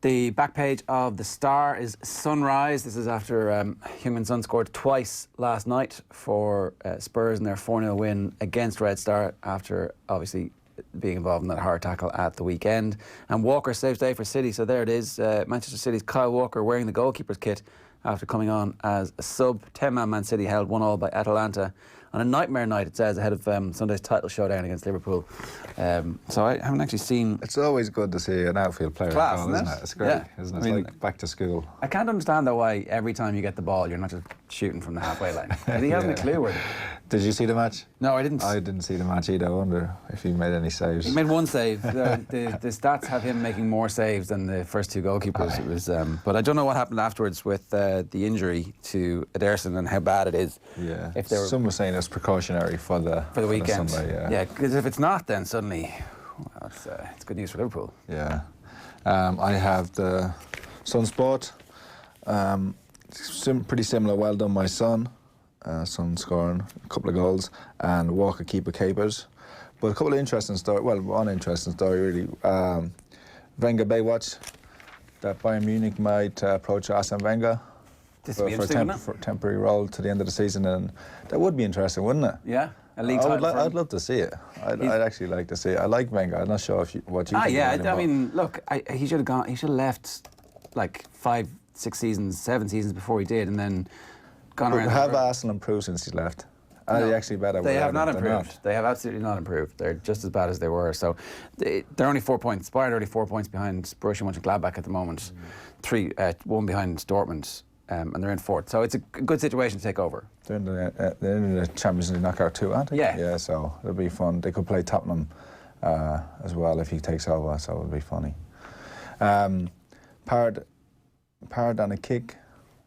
The back page of the Star is sunrise. This is after Heung-min Son scored twice last night for Spurs in their 4-0 win against Red Star after obviously being involved in that hard tackle at the weekend. And Walker saves day for City, so there it is. Manchester City's Kyle Walker wearing the goalkeeper's kit after coming on as a sub. 10-man Man City held 1-1 by Atalanta on a nightmare night, it says, ahead of Sunday's title showdown against Liverpool. So I haven't actually seen... It's always good to see an outfield player. Class, isn't it? It's great, isn't it? It's like back to school. I can't understand, though, why every time you get the ball, you're not just shooting from the halfway line. He hasn't a clue where... Did you see the match? No, I didn't. I didn't see the match either. I wonder if he made any saves. He made one save. The stats have him making more saves than the first two goalkeepers. It was, but I don't know what happened afterwards with the injury to Ederson and how bad it is. Yeah. If they were, some were saying it's precautionary for the weekend. Sunday, yeah, because if it's not, then suddenly, well, it's good news for Liverpool. Yeah. I have the Sun Sport. Pretty similar. Well done, my son. Son scoring a couple of goals, and Walker keeper capers. But a couple of interesting stories. Well, one interesting story really. Wenger Baywatch, that Bayern Munich might approach Arsene Wenger for a temporary role to the end of the season, and that would be interesting, wouldn't it? Yeah. I'd love to see it. I'd actually like to see it. I like Wenger. I'm not sure what you think. Yeah. I mean, look, he should have gone. He should have left like 5, 6 seasons, 7 seasons before he did, and then gone around. Have Arsenal improved since he's left? Are they actually better? They have not improved. They have absolutely not improved. They're just as bad as they were. So they're only 4 points. Bayern are only 4 points behind Borussia Mönchengladbach at the moment. 1 behind Dortmund. And they're in fourth, so it's a good situation to take over. They're in the Champions League knockout too, aren't they? Yeah. Yeah, so it'll be fun. They could play Tottenham as well if he takes over, so it'll be funny. Parrot on a kick.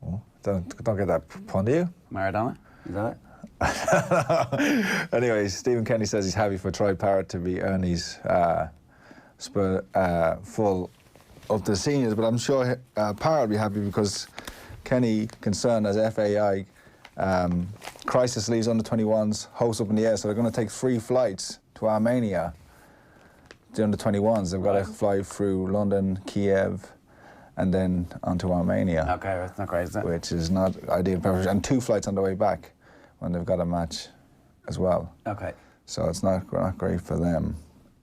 Oh, don't get that pun, do you? Maradona, is that it? Anyway, Stephen Kenny says he's happy for Troy Parrott to be Ernie's full of the seniors, but I'm sure Parrott will be happy because Kenny, concerned as FAI, crisis leaves under 21s, hopes up in the air, so they're going to take 3 flights to Armenia. The under 21s, they've got to fly through London, Kiev, and then onto Armenia. Okay, that's not great, is it? Which is not ideal, and 2 flights on the way back when they've got a match as well. Okay. So it's not great for them,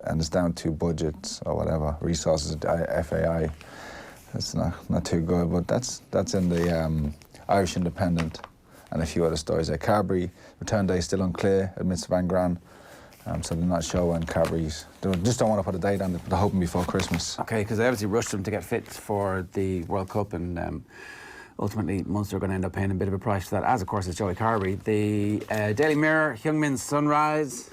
and it's down to budgets or whatever, resources, FAI. It's not too good, but that's in the Irish Independent and a few other stories there. Carberry, return day still unclear, admits Van Gran. So they're not sure when Carberry's... They just don't want to put a date on it, they're hoping before Christmas. Okay, because they obviously rushed them to get fit for the World Cup, and ultimately Munster are going to end up paying a bit of a price for that, as of course is Joey Carberry. The Daily Mirror, Heung-min Sunrise.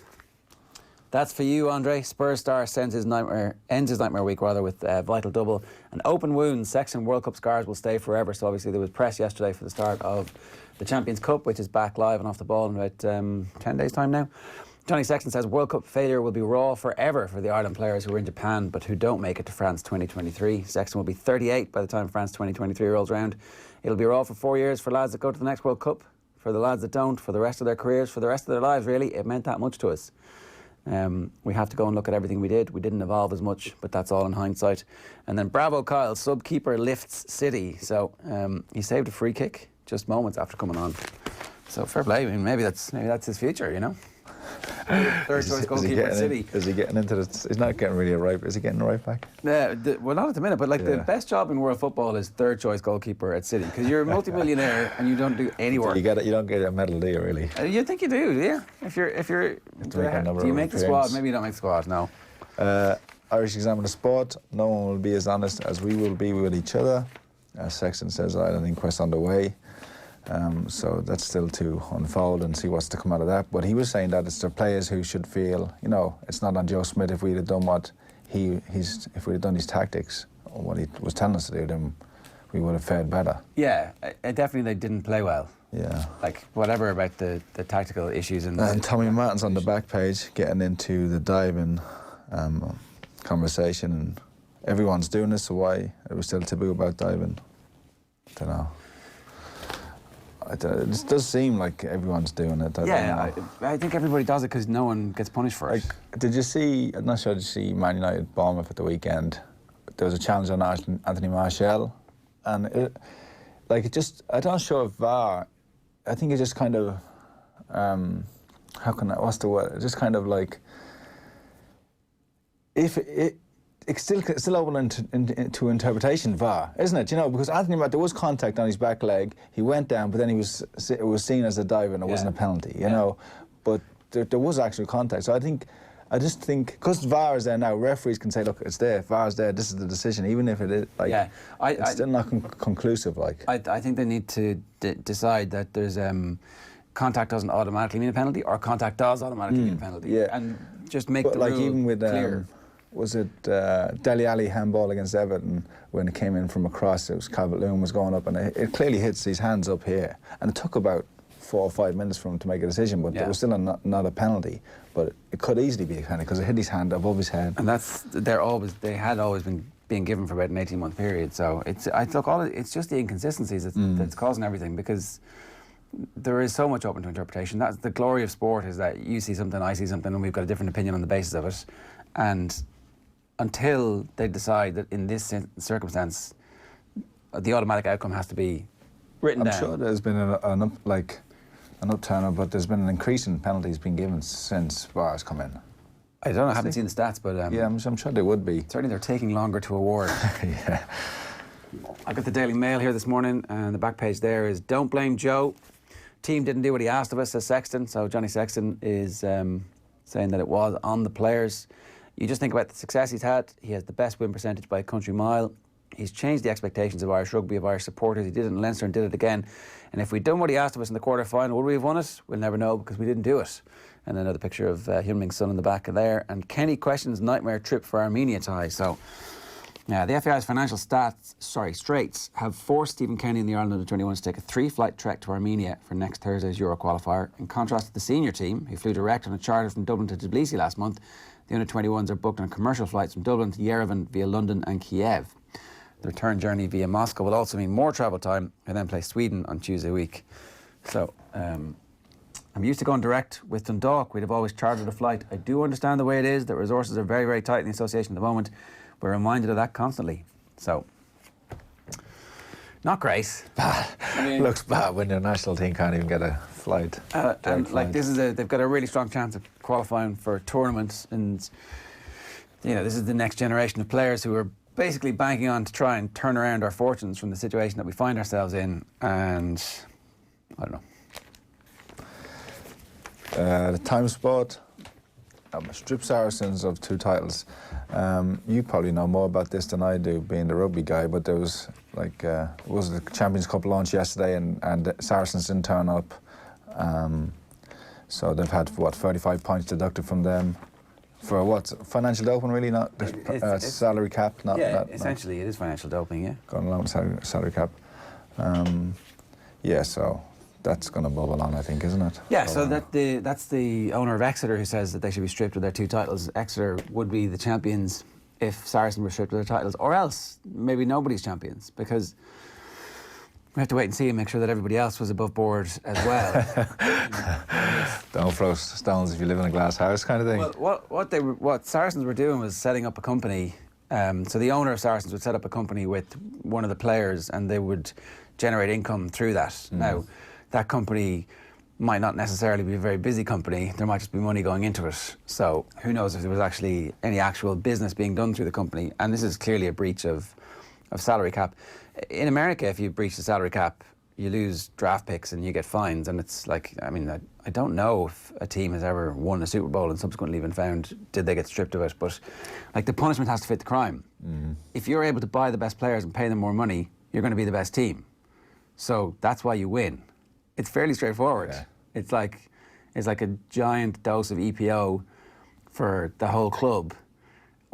That's for you, Andre. Spurs star ends his nightmare week with a vital double. An open wound. Sexton World Cup scars will stay forever. So obviously there was press yesterday for the start of the Champions Cup, which is back live and off the ball in about 10 days' time now. Johnny Sexton says World Cup failure will be raw forever for the Ireland players who are in Japan but who don't make it to France 2023. Sexton will be 38 by the time France 2023 rolls around. It'll be raw for 4 years for lads that go to the next World Cup, for the lads that don't, for the rest of their careers, for the rest of their lives, really. It meant that much to us. We have to go and look at everything we did. We didn't evolve as much, but that's all in hindsight. And then bravo Kyle, sub-keeper lifts City. So he saved a free kick just moments after coming on. So fair play. I mean, maybe that's his future, you know? Third choice goalkeeper at City. Is he getting into the... He's not getting really a right... Is he getting a right back? Well, not at the minute, but like the best job in world football is third choice goalkeeper at City, because you're a multi-millionaire and you don't do any work. You don't get a medal, do you, really? You think you do, yeah. If you're do you make the squad? Maybe you don't make the squad, no. Irish Examiner Sport, no one will be as honest as we will be with each other. Sexton says I don't think inquest underway. So that's still to unfold and see what's to come out of that. But he was saying that it's the players who should feel, you know, it's not on Joe Smith. If we'd have done what if we'd have done his tactics or what he was telling us to do, then we would have fared better. Yeah, definitely they didn't play well. Yeah. Like, whatever about the tactical issues. And Tommy Martin's on the back page getting into the diving conversation. And everyone's doing this, so why are we still taboo about diving? I don't know. It does seem like everyone's doing it. I think everybody does it because no one gets punished for it. Did you see, I'm not sure, did you see Man United Bournemouth at the weekend? there was a challenge on Anthony Martial, and I'm not sure if VAR. I think it just kind of what's the word? Just kind of like if it's still open to interpretation, VAR, isn't it? You know, because there was contact on his back leg. He went down, but then it was seen as a dive and it wasn't a penalty. You know, but there was actual contact. So I just think because VAR is there now, referees can say, look, it's there. VAR's there. This is the decision, even if it is it's still not conclusive. I think they need to decide that there's contact doesn't automatically mean a penalty, or contact does automatically mean a penalty. Yeah, and just make the rule even with clear. Was it Dele Alli handball against Everton when it came in from across? It was Calvert-Lewin was going up, and it clearly hits his hands up here, and it took about 4 or 5 minutes for him to make a decision, but it was still not a penalty. But it could easily be a penalty because it hit his hand above his head. And they had always been being given for about an 18-month period. So it's just the inconsistencies that's causing everything, because there is so much open to interpretation. That's the glory of sport, is that you see something, I see something, and we've got a different opinion on the basis of it. And until they decide that in this circumstance, the automatic outcome has to be written down. I'm sure there's been an upturn, but there's been an increase in penalties being given since VAR's come in. I don't know, I haven't seen the stats, but I'm sure they would be. Certainly they're taking longer to award. Yeah. I got the Daily Mail here this morning, and the back page there is, "Don't blame Joe. Team didn't do what he asked of us," says Sexton. So Johnny Sexton is saying that it was on the players. You just think about the success he's had. He has the best win percentage by a country mile. He's changed the expectations of Irish rugby, of Irish supporters. He did it in Leinster and did it again. And if we'd done what he asked of us in the quarter-final, would we have won it? We'll never know, because we didn't do it. And another picture of Hyun-Min's son in the back of there. And Kenny questions nightmare trip for Armenia tie. So, the FAI's financial straits have forced Stephen Kenny and the Ireland under-21s to take a 3-flight trek to Armenia for next Thursday's Euro qualifier. In contrast to the senior team, who flew direct on a charter from Dublin to Tbilisi last month, the under-21s are booked on commercial flights from Dublin to Yerevan via London and Kiev. The return journey via Moscow will also mean more travel time, and then play Sweden on Tuesday week. So, I'm used to going direct with Dundalk. We'd have always chartered a flight. I do understand the way it is, that resources are very, very tight in the association at the moment. We're reminded of that constantly. So, not great. Bad. Looks bad when your national team can't even get a flight. They've got a really strong chance of qualifying for tournaments, and this is the next generation of players who are basically banking on to try and turn around our fortunes from the situation that we find ourselves in. And I don't know. The time spot, strip Saracens of 2 titles. You probably know more about this than I do, being the rugby guy, but there was was the Champions Cup launch yesterday, and Saracens didn't turn up. So they've had 35 points deducted from them for what, financial doping, really, not salary cap. Essentially it is financial doping. Yeah, going along with salary cap. So that's going to bubble on, I think, isn't it? Yeah, so that's the owner of Exeter who says that they should be stripped of their 2 titles. Exeter would be the champions if Saracens were stripped of their titles, or else maybe nobody's champions, because we have to wait and see and make sure that everybody else was above board as well. Don't throw stones if you live in a glass house, kind of thing. Well, what Saracens were doing was setting up a company. So the owner of Saracens would set up a company with one of the players, and they would generate income through that. Now, that company might not necessarily be a very busy company. There might just be money going into it. So who knows if there was actually any actual business being done through the company. And this is clearly a breach of salary cap. In America, if you breach the salary cap, you lose draft picks and you get fines. And it's like, I don't know if a team has ever won a Super Bowl and subsequently been found, did they get stripped of it? But the punishment has to fit the crime. If you're able to buy the best players and pay them more money, you're going to be the best team. So that's why you win. It's fairly straightforward. Yeah. It's like a giant dose of EPO for the whole club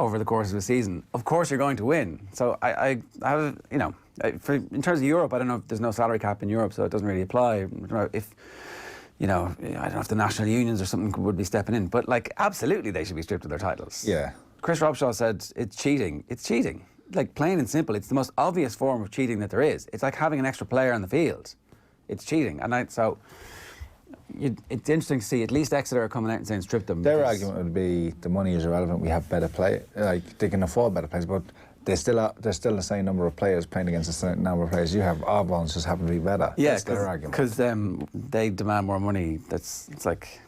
over the course of a season. Of course you're going to win. So I have, in terms of Europe, I don't know if there's no salary cap in Europe, so it doesn't really apply. I don't know if the national unions or something would be stepping in, but absolutely they should be stripped of their titles. Yeah. Chris Robshaw said it's cheating. It's cheating. Plain and simple. It's the most obvious form of cheating that there is. It's like having an extra player on the field. It's cheating. And it's interesting to see at least Exeter are coming out and saying strip them. Their argument would be the money is irrelevant. We have better play. They can afford better players, but there's still the same number of players playing against the same number of players you have. Our ones just happen to be better. Yeah, that's their argument. Because they demand more money. It's like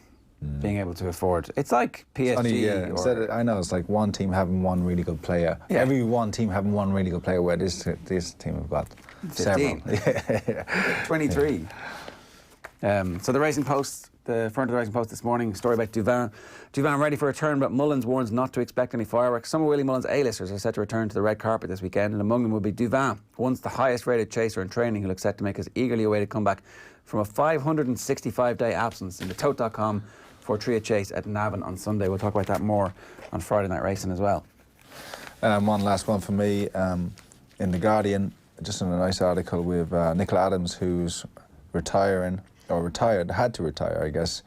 being able to afford. It's like PSG. Funny, I know it's like one team having one really good player. Yeah. Every one team having one really good player. Where this team have got 15. several. 23. So the Racing Post. The front of the Racing Post this morning, story about Duvin. Duvin ready for a return, but Mullins warns not to expect any fireworks. Some of Willie Mullins' A-listers are set to return to the red carpet this weekend, and among them will be Duvin, once the highest-rated chaser in training, who looks set to make his eagerly awaited comeback from a 565-day absence in the Tote.com Fortria Chase at Navan on Sunday. We'll talk about that more on Friday Night Racing as well. One last one for me. In The Guardian, just in a nice article with Nicola Adams, who's retiring, or retired, had to retire, I guess,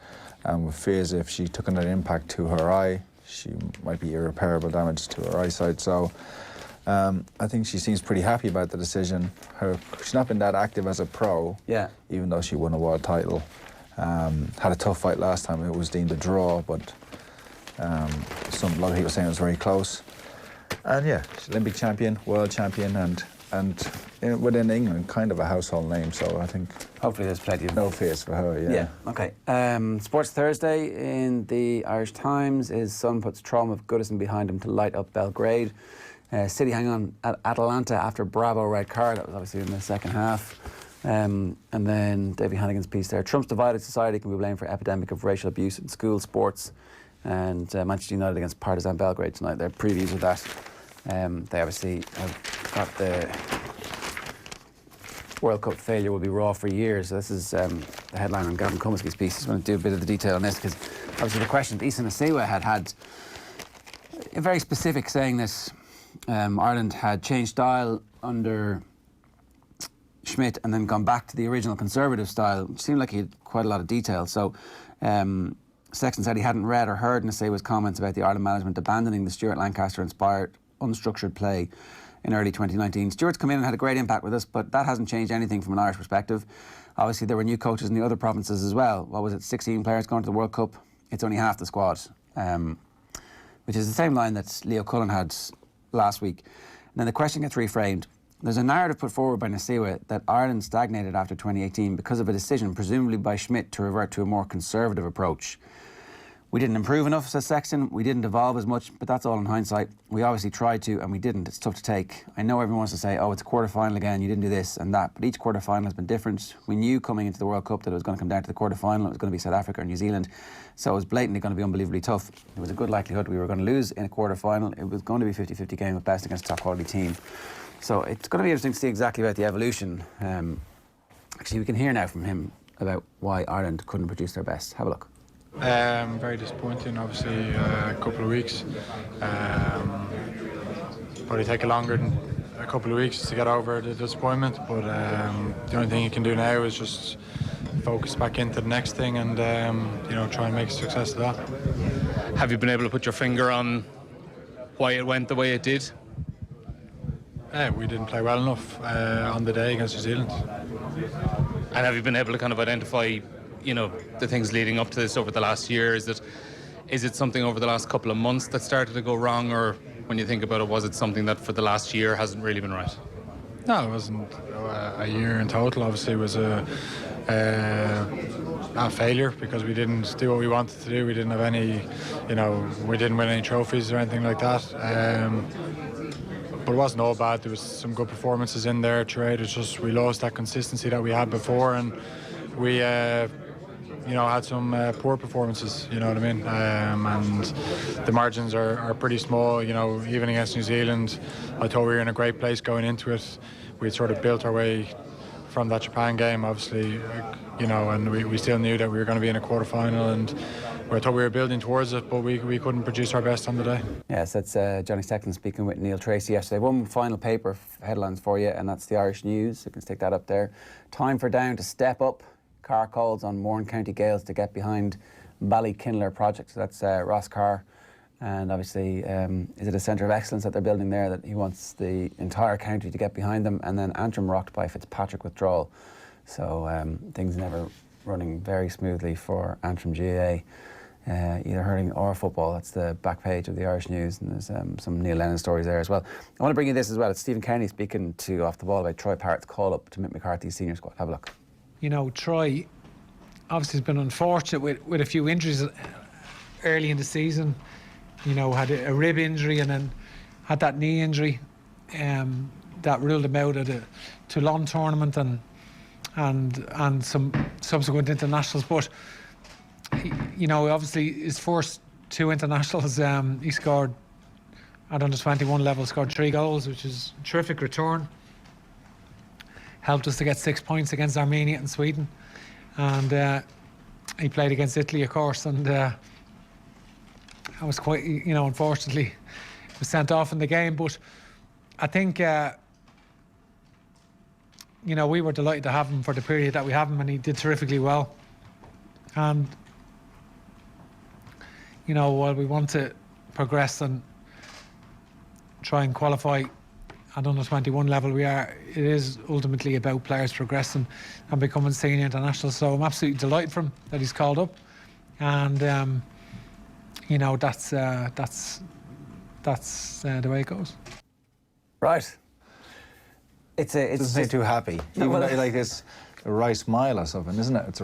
with fears if she took another impact to her eye, she might be irreparable damage to her eyesight. So I think she seems pretty happy about the decision. She's not been that active as a pro, even though she won a world title. Had a tough fight last time. It was deemed a draw, but a lot of people saying it was very close. And yeah, she's Olympic champion, world champion, and within England, kind of a household name. So I think hopefully there's plenty of no fears for her. Yeah. Okay. Sports Thursday in the Irish Times. His son puts trauma of Goodison behind him to light up Belgrade. City hang on at Atalanta after Bravo red card. That was obviously in the second half. And then Davy Hannigan's piece there. Trump's divided society can be blamed for epidemic of racial abuse in school sports. And Manchester United against Partizan Belgrade tonight. Their previews of that. They obviously have got the World Cup failure will be raw for years. So this is the headline on Gavin Cummins' piece. I just want to do a bit of the detail on this because obviously the question that Isan Asiwa had a very specific saying that Ireland had changed style under Schmidt and then gone back to the original conservative style, which seemed like he had quite a lot of detail. So Sexton said he hadn't read or heard Asiwa's comments about the Ireland management abandoning the Stuart Lancaster-inspired unstructured play in early 2019. Stuart's come in and had a great impact with us, but that hasn't changed anything from an Irish perspective. Obviously, there were new coaches in the other provinces as well. What was it, 16 players going to the World Cup? It's only half the squad, which is the same line that Leo Cullen had last week. And then the question gets reframed. There's a narrative put forward by Asiwa that Ireland stagnated after 2018 because of a decision, presumably by Schmidt, to revert to a more conservative approach. We didn't improve enough, says Sexton. We didn't evolve as much, but that's all in hindsight. We obviously tried to, and we didn't. It's tough to take. I know everyone wants to say, oh, it's a quarter-final again, you didn't do this and that, but each quarter-final has been different. We knew coming into the World Cup that it was going to come down to the quarter-final. It was going to be South Africa or New Zealand, so it was blatantly going to be unbelievably tough. There was a good likelihood we were going to lose in a quarter-final. It was going to be a 50-50 game at best against a top-quality team. So it's going to be interesting to see exactly about the evolution. Actually, we can hear now from him about why Ireland couldn't produce their best. Have a look. Very disappointing, obviously, a couple of weeks. Probably take longer than a couple of weeks to get over the disappointment, but the only thing you can do now is just focus back into the next thing and try and make a success of that. Have you been able to put your finger on why it went the way it did? We didn't play well enough on the day against New Zealand. And have you been able to kind of identify the things leading up to this over the last year? Is it something over the last couple of months that started to go wrong, or when you think about it, was it something that for the last year hasn't really been right? No, it wasn't a year in total. Obviously, it was a failure because we didn't do what we wanted to do. We didn't have any, we didn't win any trophies or anything like that. But it wasn't all bad. There was some good performances in there. It's just we lost that consistency that we had before, and we had some poor performances, you know what I mean? And the margins are pretty small, even against New Zealand. I thought we were in a great place going into it. We sort of built our way from that Japan game, obviously, and we still knew that we were going to be in a quarter-final, and I thought we were building towards it, but we couldn't produce our best on the day. Yes, that's Johnny Sexton speaking with Neil Tracy yesterday. One final paper headlines for you, and that's the Irish News. You can stick that up there. Time for Down to step up. Carr calls on Mourne County Gaels to get behind Ballykindler project. So that's Ross Carr. And obviously, is it a centre of excellence that they're building there that he wants the entire county to get behind them? And then Antrim rocked by Fitzpatrick withdrawal. So things never running very smoothly for Antrim GAA. either hurling or football. That's the back page of the Irish News, and there's some Neil Lennon stories there as well. I want to bring you this as well. It's Stephen Kenny speaking to Off the Ball about Troy Parrott's call-up to Mick McCarthy's senior squad. Have a look. You know, Troy obviously has been unfortunate with a few injuries early in the season. You know, had a rib injury and then had that knee injury that ruled him out at a Toulon tournament and some subsequent internationals. But you know, obviously his first 2 internationals, he scored at under 21 level, scored 3 goals, which is a terrific return. Helped us to get 6 points against Armenia and Sweden, and he played against Italy, of course, and I was quite, you know, unfortunately was sent off in the game. But I think you know, we were delighted to have him for the period that we have him, and he did terrifically well. And you know, while we want to progress and try and qualify at under 21 level, it is ultimately about players progressing and becoming senior internationals. So I'm absolutely delighted for him that he's called up, and you know, that's the way it goes. Right. It's not too happy. Even though, like, it's a wry smile or something, isn't it?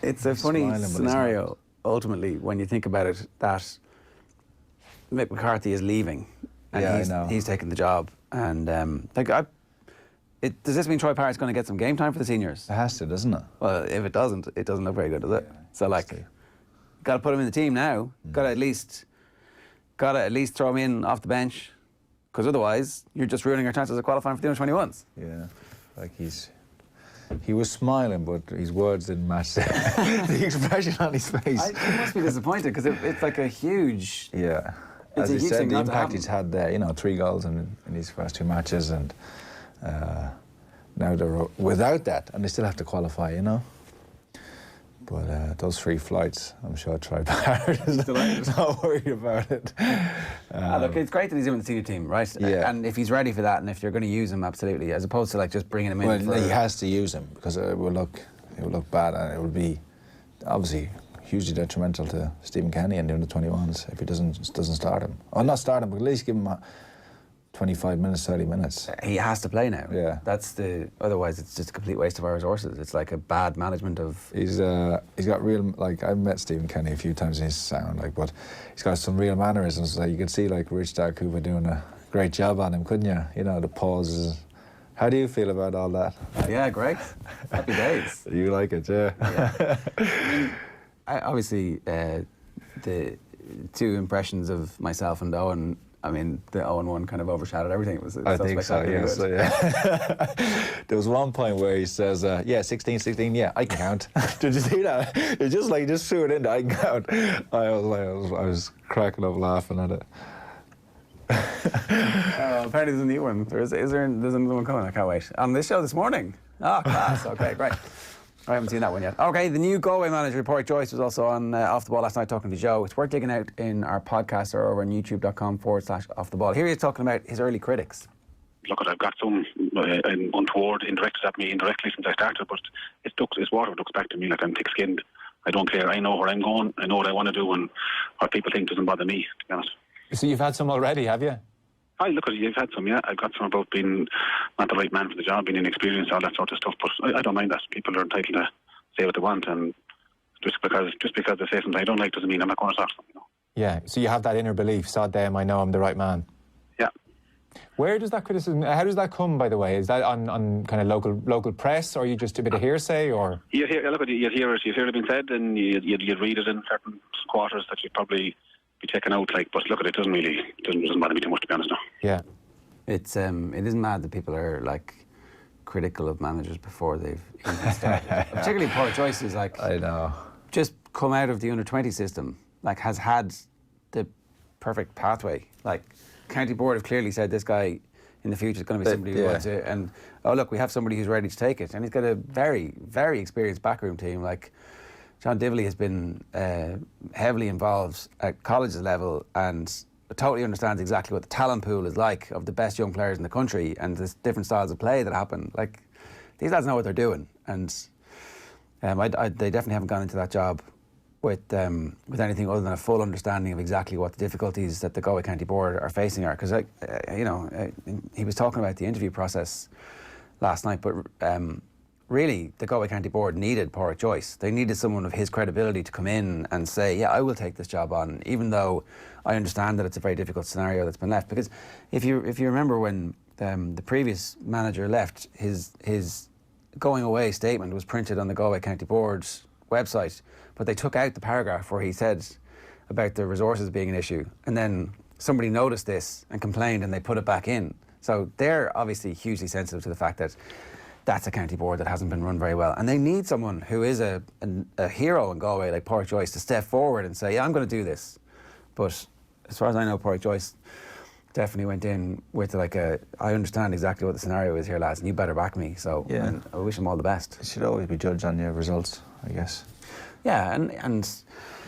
It's a funny scenario. Ultimately, when you think about it, that Mick McCarthy is leaving, and he's taking the job, and does this mean Troy Parrott's going to get some game time for the seniors? It has to, doesn't it? Well, if it doesn't look very good, does it? Yeah, so, like, got to put him in the team now. Got to at least throw him in off the bench, because otherwise you're just ruining our chances of qualifying for the under-21s. Yeah, like he was smiling, but his words didn't match the expression on his face. He must be disappointed, because it's like a huge... Yeah. As he said, the impact he's had there, you know, 3 goals in his first 2 matches, and now they're without that, and they still have to qualify, you know. But those 3 flights, I'm sure Troy Parrott is not worried about it. Look, it's great that he's in the senior team, right? Yeah. And if he's ready for that, and if you're going to use him, absolutely, as opposed to like just bringing him in. Well, he has to use him, because it will look bad, and it will be obviously hugely detrimental to Stephen Kenny and the under-21s if he doesn't start him. Or not start him, but at least give him 25 minutes, 30 minutes. He has to play now. Yeah. Otherwise it's just a complete waste of our resources. It's like a bad management of... He's got real, like, I've met Stephen Kenny a few times in his sound, like, but he's got some real mannerisms. Like, you could see, like, Rich Darkuva doing a great job on him, couldn't you? You know, the pauses. How do you feel about all that? Yeah, great. Happy days. You like it, yeah. Obviously, the 2 impressions of myself and Owen, I mean, the Owen one kind of overshadowed everything. It was I think so, yes. Yeah. There was one point where he says, 16, yeah, I can count. Did you see that? It just threw it in, I can count. I was cracking up laughing at it. Apparently there's a new one. There's another one coming, I can't wait. On this show this morning. Oh, class, okay, great. I haven't seen that one yet. Okay, the new Galway manager, Pádraig Joyce, was also on Off the Ball last night talking to Joe. It's worth digging out in our podcast or over on youtube.com/Off the Ball. Here he's talking about his early critics. Look, I've got some untoward indirected at me indirectly since I started, but it's water looks back to me like I'm thick-skinned. I don't care. I know where I'm going. I know what I want to do, and what people think doesn't bother me, to be honest. So you've had some already, have you? Look, you've had some, yeah. I've got some about being not the right man for the job, being inexperienced, all that sort of stuff. But I don't mind that. People are entitled to say what they want, and just because they say something I don't like doesn't mean I'm not going to talk to them, you know. Yeah. So you have that inner belief. Sod them, I know I'm the right man. Yeah. Where does that criticism? How does that come, by the way? Is that on kind of local press, or are you just a bit of hearsay, or? You'd hear it being said, and you'd read it in certain quarters that you'd probably be checking out, like, but look, it doesn't bother me too much, to be honest now. Yeah. It isn't mad that people are like critical of managers before they've even started. Particularly Pádraig Joyce is like, I know, just come out of the under-20 system, like has had the perfect pathway. Like County Board have clearly said this guy in the future is going to be somebody who wants it, and look, we have somebody who's ready to take it, and he's got a very, very experienced backroom team. Like John Divley has been heavily involved at colleges level and totally understands exactly what the talent pool is like of the best young players in the country and the different styles of play that happen. Like, these lads know what they're doing, and they definitely haven't gone into that job with anything other than a full understanding of exactly what the difficulties that the Galway County Board are facing are. Because, he was talking about the interview process last night, but really the Galway County Board needed Pádraig Joyce. They needed someone of his credibility to come in and say, yeah, I will take this job on, even though I understand that it's a very difficult scenario that's been left. Because if you remember when the previous manager left, his going away statement was printed on the Galway County Board's website, but they took out the paragraph where he said about the resources being an issue, and then somebody noticed this and complained and they put it back in. So they're obviously hugely sensitive to the fact that that's a county board that hasn't been run very well, and they need someone who is a hero in Galway like Pádraig Joyce to step forward and say, yeah, I'm going to do this. But as far as I know, Pádraig Joyce definitely went in with I understand exactly what the scenario is here, lads, and you better back me. So yeah. And I wish him all the best. It should always be judged on your results, I guess. Yeah, and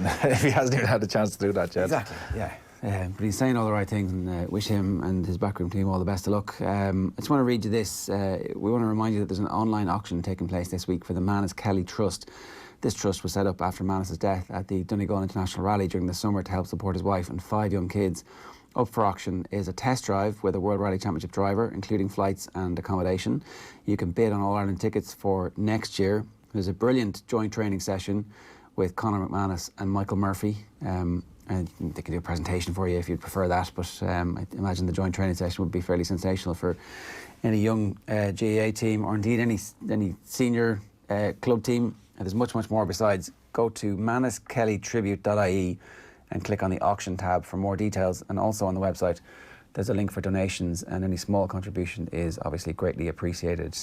if he hasn't even had a chance to do that yet. Exactly, yeah. But he's saying all the right things, and wish him and his backroom team all the best of luck. I just want to read you this. We want to remind you that there's an online auction taking place this week for the Manus Kelly Trust. This trust was set up after Manus's death at the Donegal International Rally during the summer to help support his wife and 5 young kids. Up for auction is a test drive with a World Rally Championship driver, including flights and accommodation. You can bid on All Ireland tickets for next year. There's a brilliant joint training session with Conor McManus and Michael Murphy. And they can do a presentation for you if you'd prefer that, but I imagine the joint training session would be fairly sensational for any young GAA team, or indeed any senior club team. And there's much more besides. Go to manuskellytribute.ie and click on the auction tab for more details, and also on the website there's a link for donations, and any small contribution is obviously greatly appreciated.